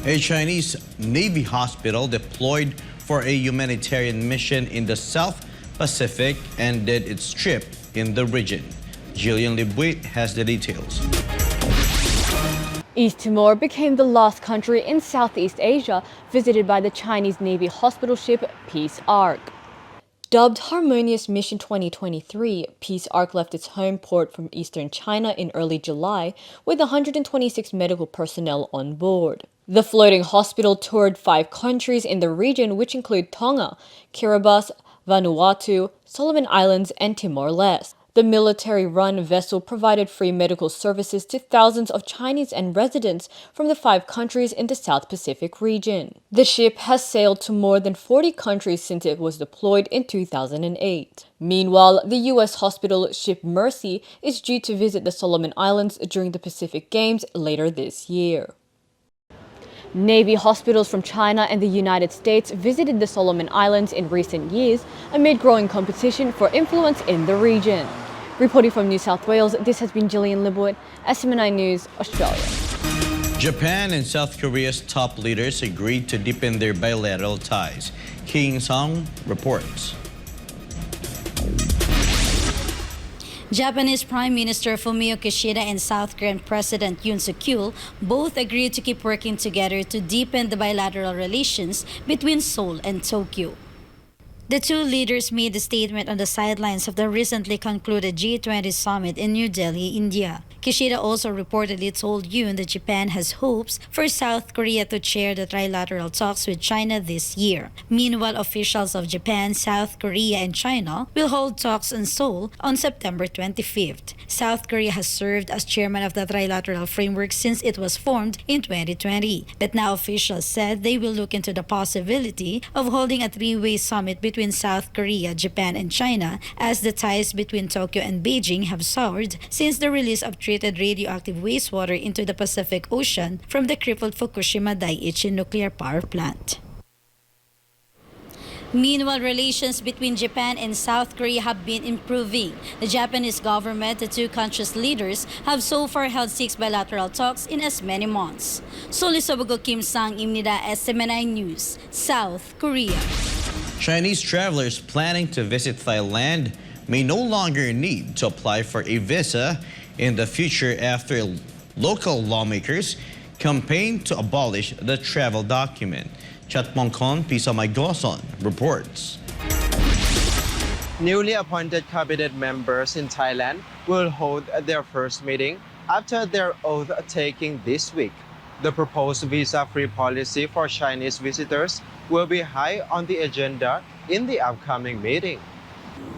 A Chinese Navy hospital deployed for a humanitarian mission in the South Pacific ended its trip in the region. Jillian Libuit has the details. East Timor became the last country in Southeast Asia visited by the Chinese Navy hospital ship Peace Ark. Dubbed Harmonious Mission 2023, Peace Ark left its home port from eastern China in early July with 126 medical personnel on board. The floating hospital toured 5 countries in the region, which include Tonga, Kiribati, Vanuatu, Solomon Islands, and Timor-Leste. The military-run vessel provided free medical services to thousands of Chinese and residents from the 5 countries in the South Pacific region. The ship has sailed to more than 40 countries since it was deployed in 2008. Meanwhile, the U.S. hospital ship Mercy is due to visit the Solomon Islands during the Pacific Games later this year. Navy hospitals from China and the United States visited the Solomon Islands in recent years amid growing competition for influence in the region. Reporting from New South Wales, this has been Jillian Libuit, SMNI News, Australia. Japan and South Korea's top leaders agreed to deepen their bilateral ties. King Song reports. Japanese Prime Minister Fumio Kishida and South Korean President Yoon Suk-yeol both agreed to keep working together to deepen the bilateral relations between Seoul and Tokyo. The two leaders made a statement on the sidelines of the recently concluded G20 summit in New Delhi, India. Kishida also reportedly told Yoon that Japan has hopes for South Korea to chair the trilateral talks with China this year. Meanwhile, officials of Japan, South Korea, and China will hold talks in Seoul on September 25th. South Korea has served as chairman of the trilateral framework since it was formed in 2020. But now officials said they will look into the possibility of holding a 3-way summit between South Korea, Japan, and China as the ties between Tokyo and Beijing have soured since the release of treated radioactive wastewater into the Pacific Ocean from the crippled Fukushima Daiichi nuclear power plant. Meanwhile, relations between Japan and South Korea have been improving. The Japanese government, the two countries' leaders, have so far held 6 bilateral talks in as many months. Solisobogo Kim Sang-imnida, SMNI News, South Korea. Chinese travelers planning to visit Thailand may no longer need to apply for a visa in the future after local lawmakers campaign to abolish the travel document. Chatmongkon Pisamay-Goson reports. Newly appointed cabinet members in Thailand will hold their first meeting after their oath-taking this week. The proposed visa-free policy for Chinese visitors will be high on the agenda in the upcoming meeting.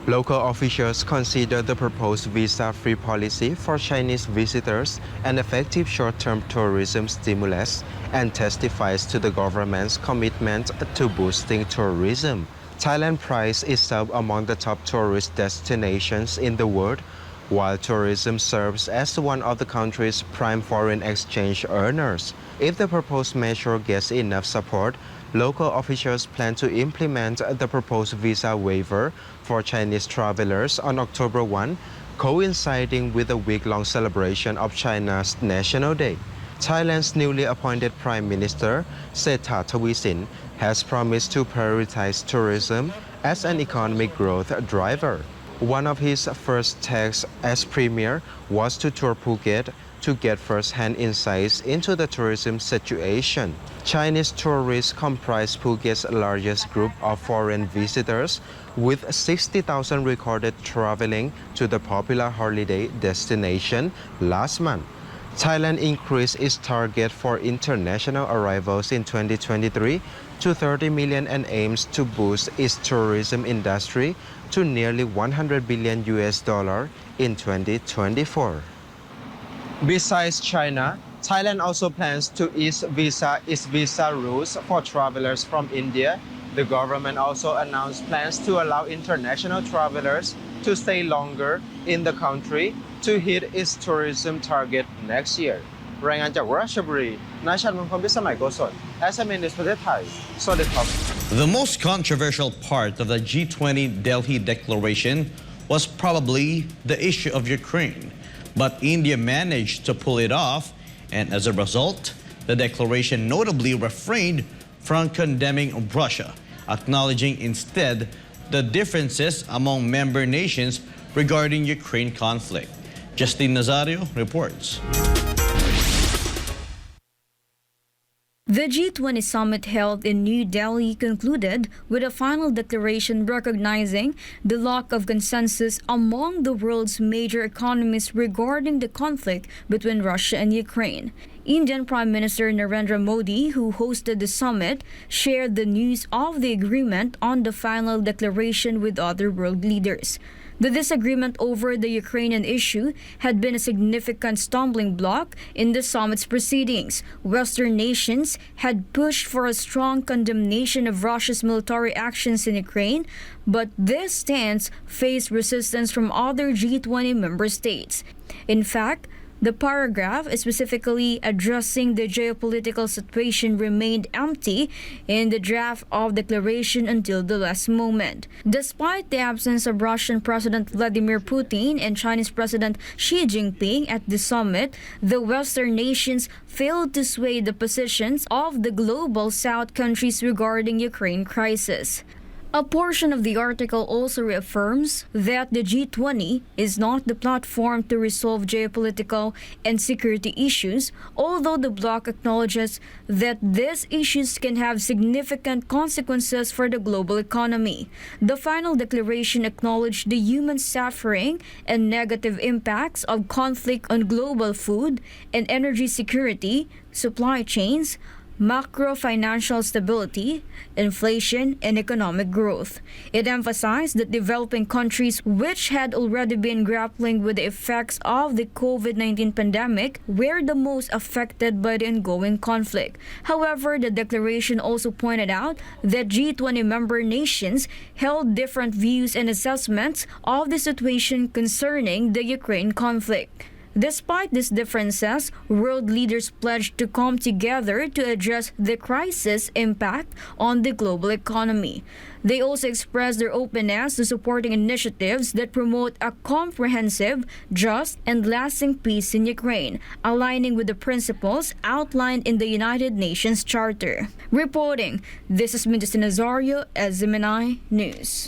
Local officials consider the proposed visa-free policy for Chinese visitors an effective short-term tourism stimulus and testifies to the government's commitment to boosting tourism. Thailand prides itself among the top tourist destinations in the world, while tourism serves as one of the country's prime foreign exchange earners. If the proposed measure gets enough support, local officials plan to implement the proposed visa waiver for Chinese travelers on October 1, coinciding with a week-long celebration of China's National Day. Thailand's newly appointed Prime Minister, Srettha Thavisin, has promised to prioritize tourism as an economic growth driver. One of his first tasks as premier was to tour Phuket to get first-hand insights into the tourism situation. Chinese tourists comprise Phuket's largest group of foreign visitors, with 60,000 recorded traveling to the popular holiday destination last month. Thailand increased its target for international arrivals in 2023 to 30 million and aims to boost its tourism industry to nearly $100 billion in 2024. Besides China, Thailand also plans to ease its visa rules for travelers from India. The government also announced plans to allow international travelers to stay longer in the country to hit its tourism target next year. รายงานจากราชบุรี นายชันมงคล พิสมัย โกศล SMN News ประเทศไทย สวัสดีครับ The most controversial part of the G20 Delhi Declaration was probably the issue of Ukraine. But India managed to pull it off, and as a result, The declaration notably refrained from condemning Russia, acknowledging instead the differences among member nations regarding Ukraine conflict. Justine Nazario reports. The G20 summit held in New Delhi concluded with a final declaration recognizing the lack of consensus among the world's major economies regarding the conflict between Russia and Ukraine. Indian Prime Minister Narendra Modi, who hosted the summit, shared the news of the agreement on the final declaration with other world leaders. The disagreement over the Ukrainian issue had been a significant stumbling block in the summit's proceedings. Western nations had pushed for a strong condemnation of Russia's military actions in Ukraine, but this stance faced resistance from other G20 member states. In fact, the paragraph specifically addressing the geopolitical situation remained empty in the draft of declaration until the last moment. Despite the absence of Russian President Vladimir Putin and Chinese President Xi Jinping at the summit, the Western nations failed to sway the positions of the global South countries regarding Ukraine crisis. A portion of the article also reaffirms that the G20 is not the platform to resolve geopolitical and security issues, although the bloc acknowledges that these issues can have significant consequences for the global economy. The final declaration acknowledged the human suffering and negative impacts of conflict on global food and energy security, supply chains, macro-financial stability, inflation, and economic growth. It emphasized that developing countries, which had already been grappling with the effects of the COVID-19 pandemic, were the most affected by the ongoing conflict. However, the declaration also pointed out that G20 member nations held different views and assessments of the situation concerning the Ukraine conflict. Despite these differences, world leaders pledged to come together to address the crisis' impact on the global economy. They also expressed their openness to supporting initiatives that promote a comprehensive, just, and lasting peace in Ukraine, aligning with the principles outlined in the United Nations Charter. Reporting, this is Justine Nazario, SMNI News.